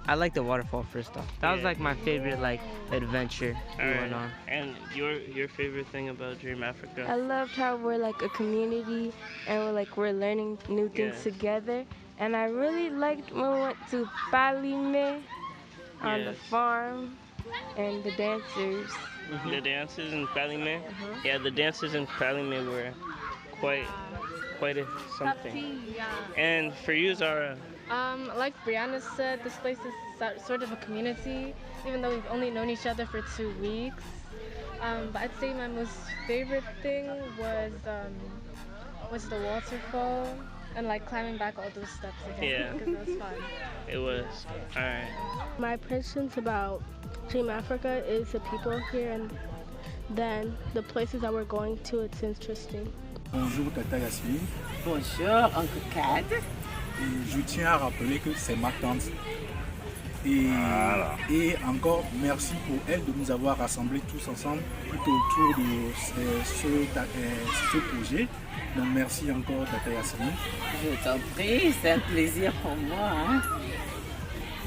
I like the waterfall first off. That was Yeah. like my favorite like adventure we went on. And your favorite thing about Dream I Africa? loved how we're like a community and we're learning new things Yes. together. And I really liked when we went to Palime on the Yes. farm and the dancers. The dances in Palime. Uh-huh. Yeah, the dances in Palime were quite quite something. Yeah. And for you, Zara, Like Brianna said, this place is sort of a community, even though we've only known each other for 2 weeks. But I'd say my most favorite thing was the waterfall and like climbing back all those steps again Yeah. because it was fun. it was all right. My impressions about Team Africa is the people here and then the places that we're going to, it's interesting. Bonjour Tata Yasmine. Bonjour, Uncle Cad. Et je tiens à rappeler que c'est ma tante. Et encore merci pour elle de nous avoir rassemblés tous ensemble tout autour de ce projet. Donc merci encore Tata Yasmine. Je t'en prie, c'est un plaisir pour moi. Hein?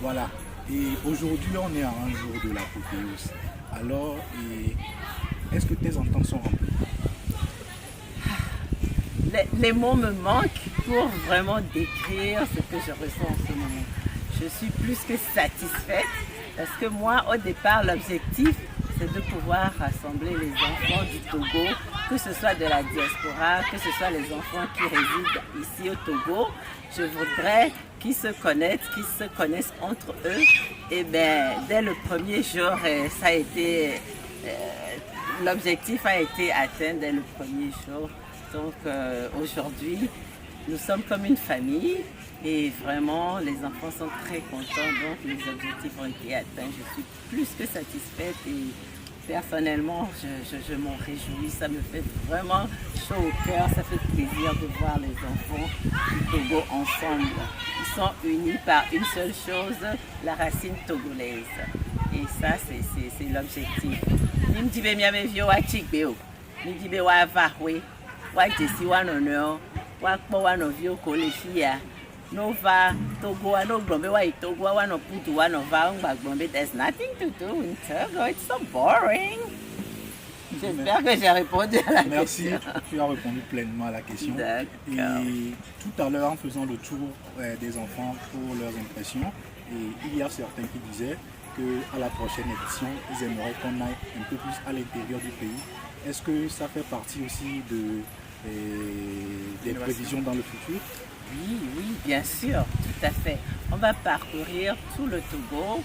Voilà. Et aujourd'hui on est à un jour de l'apothéose. Alors, est-ce que tes ententes sont remplies? Les mots me manquent pour vraiment décrire ce que je ressens en ce moment. Je suis plus que satisfaite parce que moi, au départ, l'objectif, c'est de pouvoir rassembler les enfants du Togo, que ce soit de la diaspora, que ce soit les enfants qui résident ici au Togo. Je voudrais qu'ils se connaissent entre eux. Et bien, dès le premier jour, ça a été, l'objectif a été atteint dès le premier jour. Donc aujourd'hui, nous sommes comme une famille et vraiment les enfants sont très contents. Donc les objectifs ont été atteints. Je suis plus que satisfaite et personnellement, je m'en réjouis. Ça me fait vraiment chaud au cœur. Ça fait plaisir de voir les enfants du Togo ensemble. Ils sont unis par une seule chose, la racine togolaise. Et ça, c'est l'objectif. Nimdibe miamevio wa chigbeo. Nimdibe wa vahwe. Wa jesi wa nono. Wa kpo wa novio kolefia. No va Togo wa no glombe wa Togo wa no putu wa no va glombe. There's nothing to do in Togo. It's so boring. J'espère que j'ai répondu à la question. Merci, tu as répondu pleinement à la question. Et tout à l'heure, en faisant le tour des enfants pour leurs impressions, et il y a certains qui disaient qu'à la prochaine édition, ils aimeraient qu'on aille un peu plus à l'intérieur du pays. Est-ce que ça fait partie aussi des prévisions dans le futur? Oui, oui, bien sûr, tout à fait. On va parcourir tout le Togo.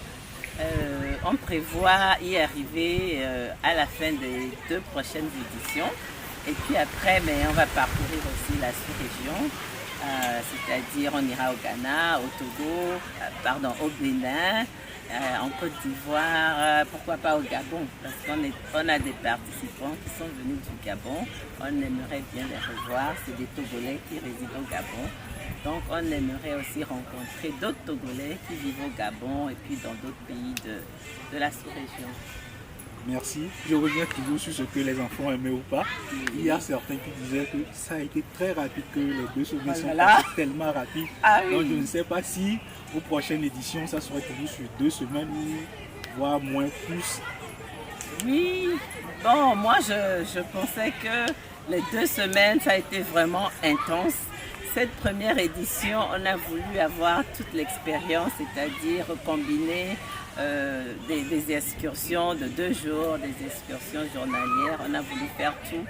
On prévoit y arriver à la fin des 2 prochaines éditions. Et puis après, mais on va parcourir aussi la sous-région. C'est-à-dire on ira au Ghana, au Togo, au Bénin, en Côte d'Ivoire, pourquoi pas au Gabon, parce qu'on a des participants qui sont venus du Gabon. On aimerait bien les revoir, c'est des Togolais qui résident au Gabon. Donc on aimerait aussi rencontrer d'autres Togolais qui vivent au Gabon et puis dans d'autres pays de la sous-région. Merci. Je reviens toujours sur ce que les enfants aimaient ou pas. Il y a certains qui disaient que ça a été très rapide, que les 2 semaines sont passées tellement rapides. Donc je ne sais pas si aux prochaines éditions, ça serait toujours sur 2 semaines ou voire moins, plus. Oui, bon, moi je pensais que les 2 semaines, ça a été vraiment intense. Cette première édition, on a voulu avoir toute l'expérience, c'est-à-dire combiner des excursions de 2 jours, des excursions journalières. On a voulu faire tout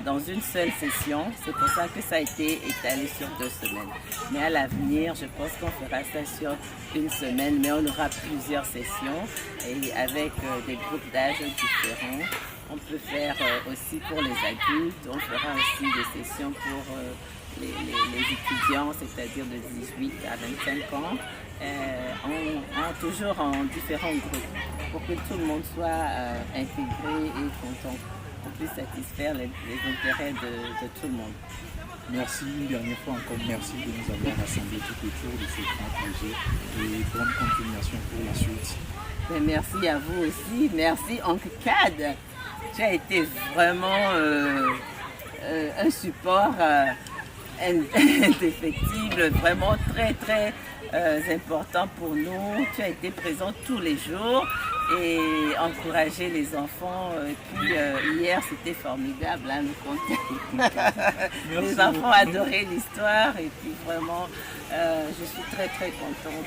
dans une seule session. C'est pour ça que ça a été étalé sur 2 semaines. Mais à l'avenir, je pense qu'on fera ça sur 1 semaine, mais on aura plusieurs sessions et avec des groupes d'âge différents. On peut faire aussi pour les adultes, on fera aussi des sessions pour les étudiants, c'est-à-dire de 18 à 25 ans, toujours en différents groupes, pour que tout le monde soit intégré et qu'on puisse satisfaire les intérêts de tout le monde. Merci une dernière fois encore, merci de nous avoir rassemblés tout autour de ce grand projet et bonne continuation pour la suite. Mais merci à vous aussi, merci Uncle Cad. Tu as été vraiment un support indéfectible, vraiment très très importants pour nous. Tu as été présent tous les jours et encourager les enfants. Et puis hier, c'était formidable, hein, le conte. Les enfants adoraient l'histoire et puis vraiment, je suis très très contente.